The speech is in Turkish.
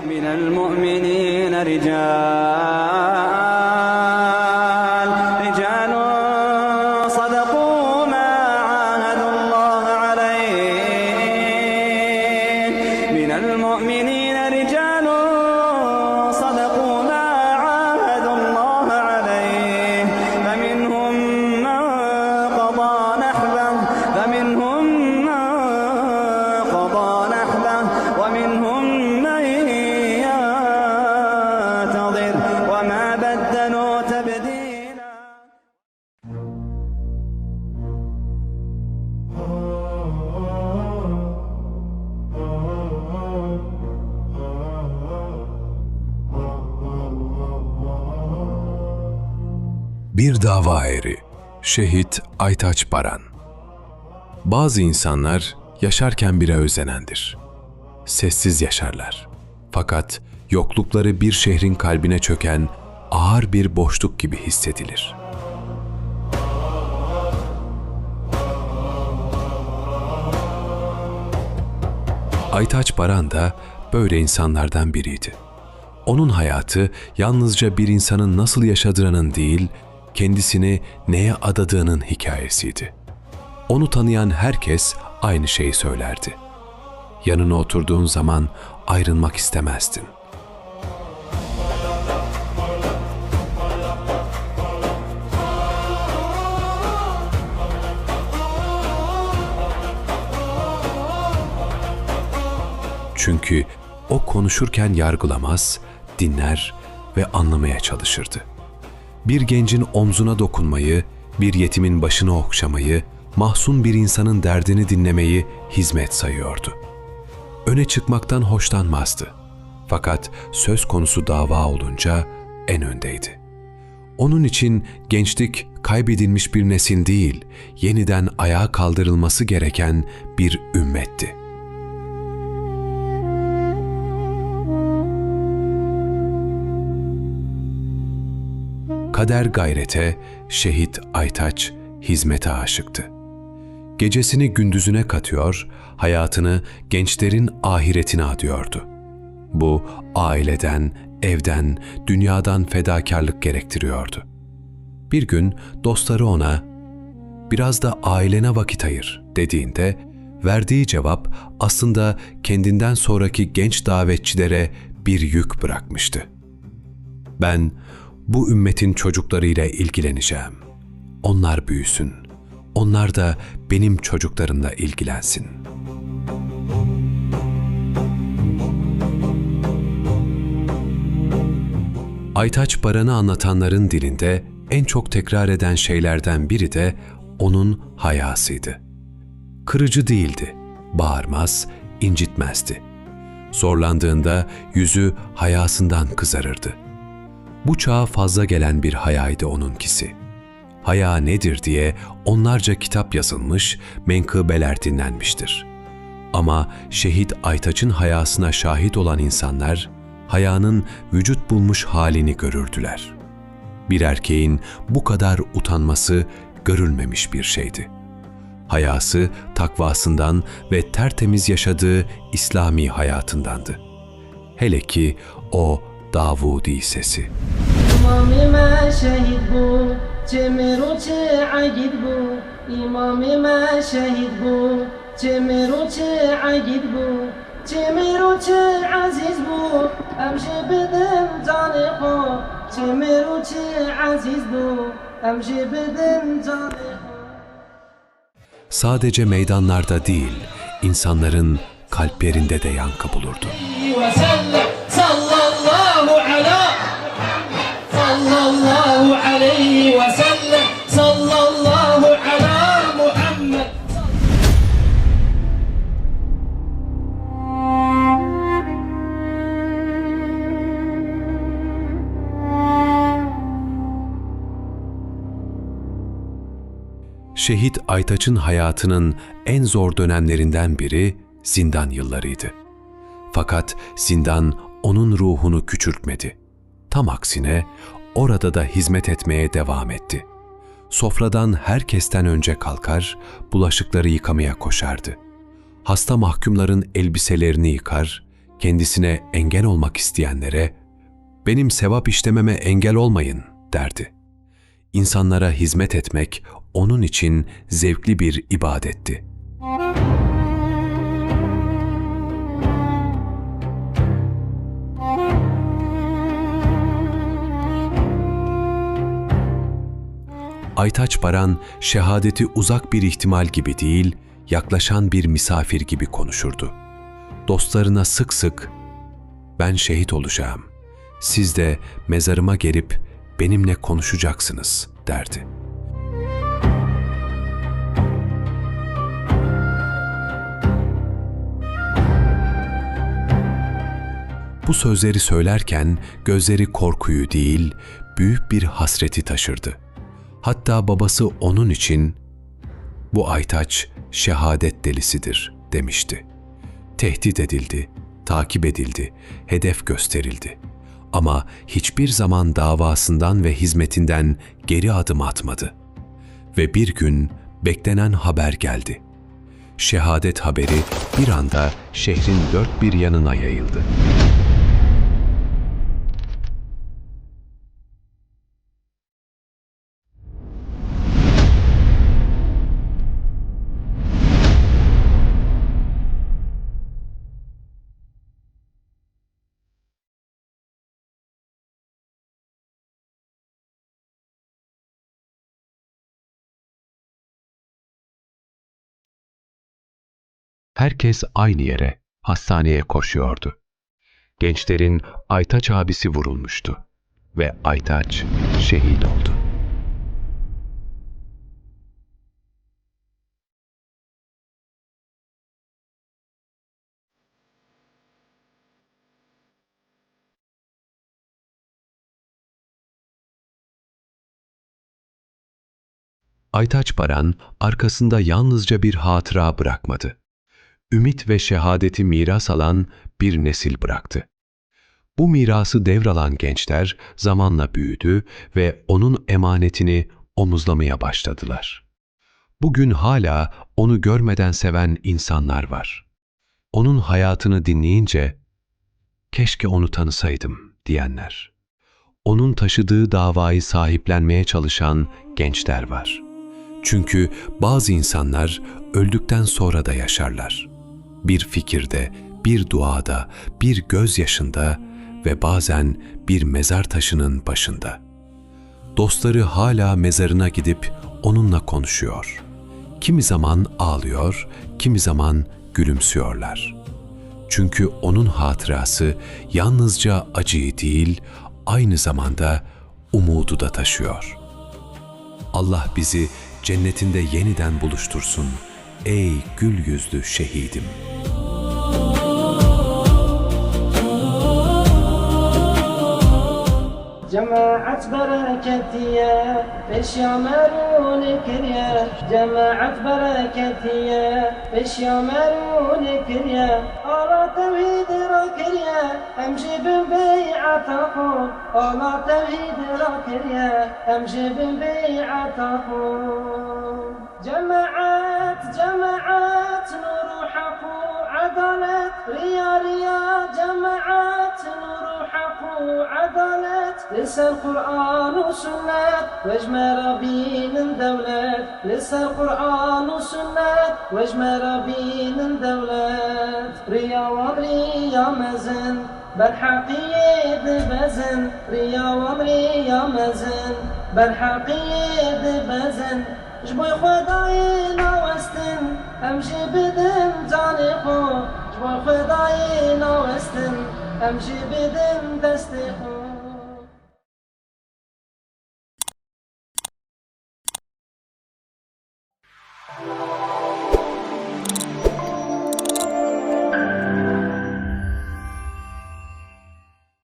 من المؤمنين رجال صدقوا ما عاهدوا الله عليه من المؤمنين رجال صدقوا ما عاهدوا الله عليه فمنهم من قضى نحبه ومنهم من ينتظر وما بدلوا تبديلا. Bir dava eri, Şehit Aytaç Baran. Bazı insanlar yaşarken bile özenendir. Sessiz yaşarlar. Fakat yoklukları bir şehrin kalbine çöken ağır bir boşluk gibi hissedilir. Aytaç Baran da böyle insanlardan biriydi. Onun hayatı yalnızca bir insanın nasıl yaşadığının değil, kendisini neye adadığının hikayesiydi. Onu tanıyan herkes aynı şeyi söylerdi. Yanına oturduğun zaman ayrılmak istemezdin. Çünkü o konuşurken yargılamaz, dinler ve anlamaya çalışırdı. Bir gencin omzuna dokunmayı, bir yetimin başını okşamayı, mahzun bir insanın derdini dinlemeyi hizmet sayıyordu. Öne çıkmaktan hoşlanmazdı. Fakat söz konusu dava olunca en öndeydi. Onun için gençlik kaybedilmiş bir nesil değil, yeniden ayağa kaldırılması gereken bir ümmetti. Kader gayrete, Şehit Aytaç hizmete aşıktı. Gecesini gündüzüne katıyor, hayatını gençlerin ahiretine adıyordu. Bu aileden, evden, dünyadan fedakarlık gerektiriyordu. Bir gün dostları ona, "Biraz da ailene vakit ayır." dediğinde, verdiği cevap aslında kendinden sonraki genç davetçilere bir yük bırakmıştı. "Ben bu ümmetin çocuklarıyla ilgileneceğim. Onlar büyüsün. Onlar da benim çocuklarımla ilgilensin." Aytaç Baran'ı anlatanların dilinde en çok tekrar eden şeylerden biri de onun hayasıydı. Kırıcı değildi, bağırmaz, incitmezdi. Zorlandığında yüzü hayasından kızarırdı. Bu çağa fazla gelen bir hayaydı onunkisi. Haya nedir diye onlarca kitap yazılmış, menkıbeler dinlenmiştir. Ama Şehit Aytaç'ın hayasına şahit olan insanlar, hayanın vücut bulmuş halini görürdüler. Bir erkeğin bu kadar utanması görülmemiş bir şeydi. Hayası takvasından ve tertemiz yaşadığı İslami hayatındandı. Hele ki o Davudi sesi. İmamime şehit bu, çemiru çe'agid bu. İmamime şehit bu, çemiru çe'agid bu. çemiru çe'aziz bu, emşi bidim canı xo. çemiru çe'aziz bu, emşi bidim canı xo. Sadece meydanlarda değil, insanların kalplerinde de yankı bulurdu. Sallallahu aleyhi ve sellem, sallallahu ala Muhammed. Şehit Aytaç'ın hayatının en zor dönemlerinden biri zindan yıllarıydı. Fakat zindan onun ruhunu küçültmedi. Tam aksine orada da hizmet etmeye devam etti. Sofradan herkesten önce kalkar, bulaşıkları yıkamaya koşardı. Hasta mahkumların elbiselerini yıkar, kendisine engel olmak isteyenlere, "Benim sevap işlememe engel olmayın," derdi. İnsanlara hizmet etmek onun için zevkli bir ibadetti. Aytaç Baran, şehadeti uzak bir ihtimal gibi değil, yaklaşan bir misafir gibi konuşurdu. Dostlarına sık sık, "Ben şehit olacağım, siz de mezarıma gelip benimle konuşacaksınız," derdi. Bu sözleri söylerken gözleri korkuyu değil, büyük bir hasreti taşırdı. Hatta babası onun için, "Bu Aytaç şehadet delisidir," demişti. Tehdit edildi, takip edildi, hedef gösterildi. Ama hiçbir zaman davasından ve hizmetinden geri adım atmadı. Ve bir gün beklenen haber geldi. Şehadet haberi bir anda şehrin dört bir yanına yayıldı. Herkes aynı yere, hastaneye koşuyordu. Gençlerin Aytaç abisi vurulmuştu ve Aytaç şehit oldu. Aytaç Baran arkasında yalnızca bir hatıra bırakmadı. Ümit ve şehadeti miras alan bir nesil bıraktı. Bu mirası devralan gençler zamanla büyüdü ve onun emanetini omuzlamaya başladılar. Bugün hala onu görmeden seven insanlar var. Onun hayatını dinleyince, "Keşke onu tanısaydım," diyenler. Onun taşıdığı davayı sahiplenmeye çalışan gençler var. Çünkü bazı insanlar öldükten sonra da yaşarlar. Bir fikirde, bir duada, bir gözyaşında ve bazen bir mezar taşının başında. Dostları hala mezarına gidip onunla konuşuyor. Kimi zaman ağlıyor, kimi zaman gülümsüyorlar. Çünkü onun hatırası yalnızca acıyı değil, aynı zamanda umudu da taşıyor. Allah bizi cennetinde yeniden buluştursun, ey gül yüzlü şehidim. جماعة بركتية فيش يعملون كريا جماعة بركتية فيش يعملون كريا على توحيد راكريا امشي بالبيعة أخون على توحيد راكريا امشي بالبيعة أخون جماعات نور حق عدالة ريا جماعات نور حق عدالة لسه القرآن وسنة واجمع بين الدولات لسه القرآن وسنة واجمع بين الدولات ريا مزن بالحقية بزن ريا مزن بالحقية بزن جبوي خداي نوستن امشي بدم جاني خو جبوي خداي نوستن امشي بدم دستي خو